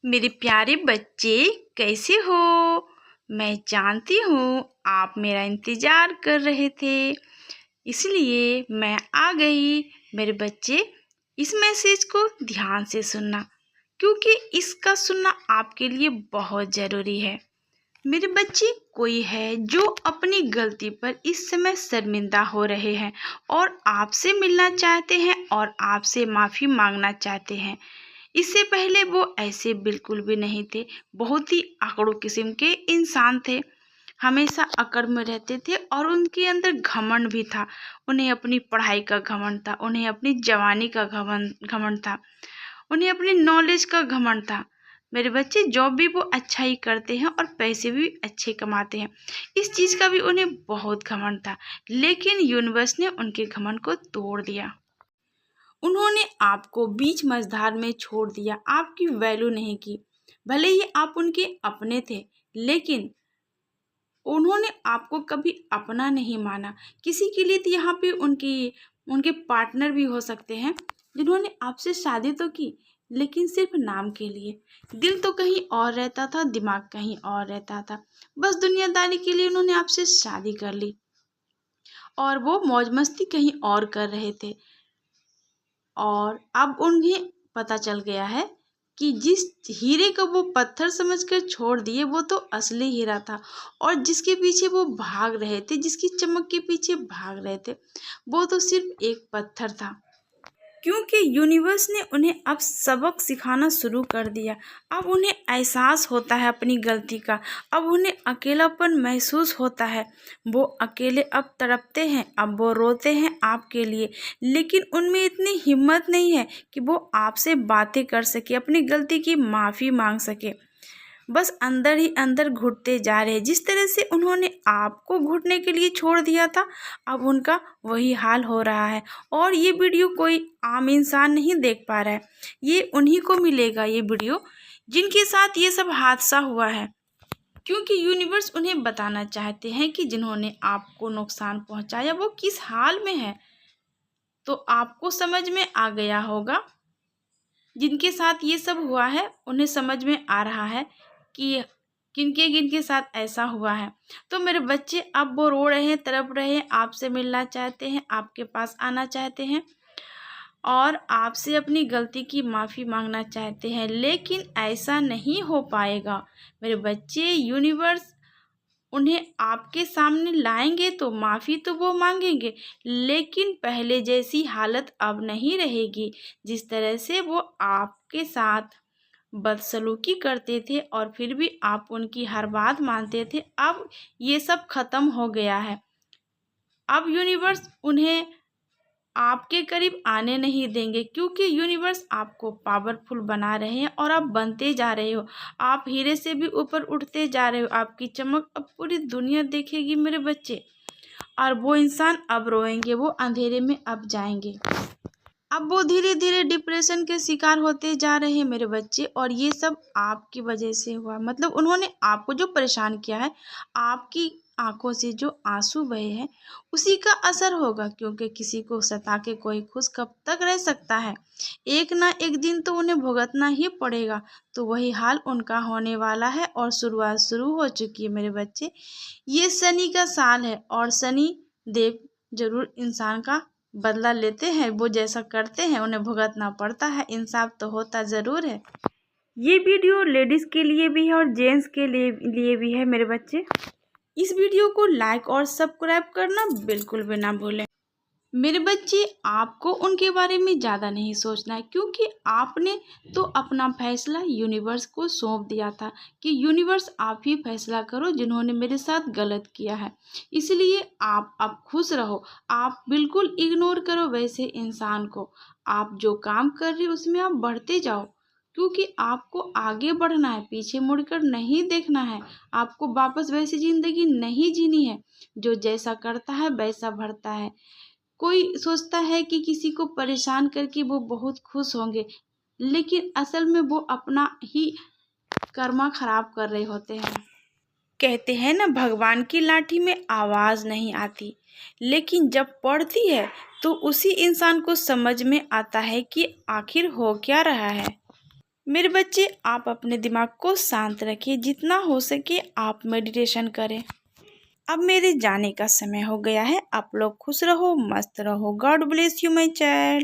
मेरे प्यारे बच्चे, कैसे हो? मैं जानती हूँ आप मेरा इंतज़ार कर रहे थे, इसलिए मैं आ गई। मेरे बच्चे, इस मैसेज को ध्यान से सुनना, क्योंकि इसका सुनना आपके लिए बहुत ज़रूरी है। मेरे बच्चे, कोई है जो अपनी गलती पर इस समय शर्मिंदा हो रहे हैं और आपसे मिलना चाहते हैं और आपसे माफ़ी मांगना चाहते हैं। इससे पहले वो ऐसे बिल्कुल भी नहीं थे, बहुत ही आकड़ू किस्म के इंसान थे, हमेशा अकड़ में रहते थे और उनके अंदर घमंड भी था। उन्हें अपनी पढ़ाई का घमंड था, उन्हें अपनी जवानी का घमंड था, उन्हें अपनी नॉलेज का घमंड था। मेरे बच्चे, जॉब भी वो अच्छा ही करते हैं और पैसे भी अच्छे कमाते हैं, इस चीज़ का भी उन्हें बहुत घमंड था। लेकिन यूनिवर्स ने उनके घमंड को तोड़ दिया। उन्होंने आपको बीच मझधार में छोड़ दिया, आपकी वैल्यू नहीं की। भले ही आप उनके अपने थे, लेकिन उन्होंने आपको कभी अपना नहीं माना। किसी के लिए तो यहाँ पे उनके पार्टनर भी हो सकते हैं, जिन्होंने आपसे शादी तो की, लेकिन सिर्फ नाम के लिए। दिल तो कहीं और रहता था, दिमाग कहीं और रहता था। बस दुनियादारी के लिए उन्होंने आपसे शादी कर ली और वो मौज मस्ती कहीं और कर रहे थे। और अब उन्हें पता चल गया है कि जिस हीरे को वो पत्थर समझकर छोड़ दिए, वो तो असली हीरा था। और जिसके पीछे वो भाग रहे थे, जिसकी चमक के पीछे भाग रहे थे, वो तो सिर्फ एक पत्थर था। क्योंकि यूनिवर्स ने उन्हें अब सबक सिखाना शुरू कर दिया। अब उन्हें एहसास होता है अपनी गलती का, अब उन्हें अकेलापन महसूस होता है। वो अकेले अब तड़पते हैं, अब वो रोते हैं आपके लिए, लेकिन उनमें इतनी हिम्मत नहीं है कि वो आपसे बातें कर सके, अपनी गलती की माफ़ी मांग सके। बस अंदर ही अंदर घुटते जा रहे। जिस तरह से उन्होंने आपको घुटने के लिए छोड़ दिया था, अब उनका वही हाल हो रहा है। और ये वीडियो कोई आम इंसान नहीं देख पा रहा है, ये उन्हीं को मिलेगा ये वीडियो जिनके साथ ये सब हादसा हुआ है। क्योंकि यूनिवर्स उन्हें बताना चाहते हैं कि जिन्होंने आपको नुकसान पहुंचाया वो किस हाल में है। तो आपको समझ में आ गया होगा, जिनके साथ ये सब हुआ है उन्हें समझ में आ रहा है कि किनके किनके साथ ऐसा हुआ है। तो मेरे बच्चे, अब वो रो रहे हैं, तड़प रहे हैं, आपसे मिलना चाहते हैं, आपके पास आना चाहते हैं और आपसे अपनी गलती की माफ़ी मांगना चाहते हैं, लेकिन ऐसा नहीं हो पाएगा। मेरे बच्चे, यूनिवर्स उन्हें आपके सामने लाएंगे तो माफ़ी तो वो मांगेंगे, लेकिन पहले जैसी हालत अब नहीं रहेगी। जिस तरह से वो आपके साथ बदसलूकी करते थे और फिर भी आप उनकी हर बात मानते थे, अब ये सब खत्म हो गया है। अब यूनिवर्स उन्हें आपके करीब आने नहीं देंगे, क्योंकि यूनिवर्स आपको पावरफुल बना रहे हैं और आप बनते जा रहे हो। आप हीरे से भी ऊपर उठते जा रहे हो, आपकी चमक अब पूरी दुनिया देखेगी मेरे बच्चे। और वो इंसान अब रोएंगे, वो अंधेरे में अब जाएंगे, अब वो धीरे धीरे डिप्रेशन के शिकार होते जा रहे हैं मेरे बच्चे। और ये सब आपकी वजह से हुआ, मतलब उन्होंने आपको जो परेशान किया है, आपकी आंखों से जो आंसू बहे हैं, उसी का असर होगा। क्योंकि किसी को सता के कोई खुश कब तक रह सकता है? एक ना एक दिन तो उन्हें भुगतना ही पड़ेगा। तो वही हाल उनका होने वाला है और शुरुआत शुरू हो चुकी है मेरे बच्चे। ये शनि का साल है और शनि देव जरूर इंसान का बदला लेते हैं। वो जैसा करते हैं उन्हें भुगतना पड़ता है, इंसाफ तो होता ज़रूर है। ये वीडियो लेडीज़ के लिए भी है और जेंट्स के लिए भी है मेरे बच्चे। इस वीडियो को लाइक और सब्सक्राइब करना बिल्कुल भी ना भूलें। मेरे बच्चे, आपको उनके बारे में ज़्यादा नहीं सोचना है, क्योंकि आपने तो अपना फैसला यूनिवर्स को सौंप दिया था कि यूनिवर्स आप ही फैसला करो, जिन्होंने मेरे साथ गलत किया है। इसलिए आप अब खुश रहो, आप बिल्कुल इग्नोर करो वैसे इंसान को। आप जो काम कर रहे हो उसमें आप बढ़ते जाओ, क्योंकि आपको आगे बढ़ना है, पीछे मुड़कर नहीं देखना है। आपको वापस वैसी ज़िंदगी नहीं जीनी है। जो जैसा करता है वैसा भरता है। कोई सोचता है कि किसी को परेशान करके वो बहुत खुश होंगे, लेकिन असल में वो अपना ही कर्मा खराब कर रहे होते हैं। कहते हैं ना, भगवान की लाठी में आवाज़ नहीं आती, लेकिन जब पड़ती है तो उसी इंसान को समझ में आता है कि आखिर हो क्या रहा है। मेरे बच्चे, आप अपने दिमाग को शांत रखिए, जितना हो सके आप मेडिटेशन करें। अब मेरे जाने का समय हो गया है। आप लोग खुश रहो, मस्त रहो। God bless you my child.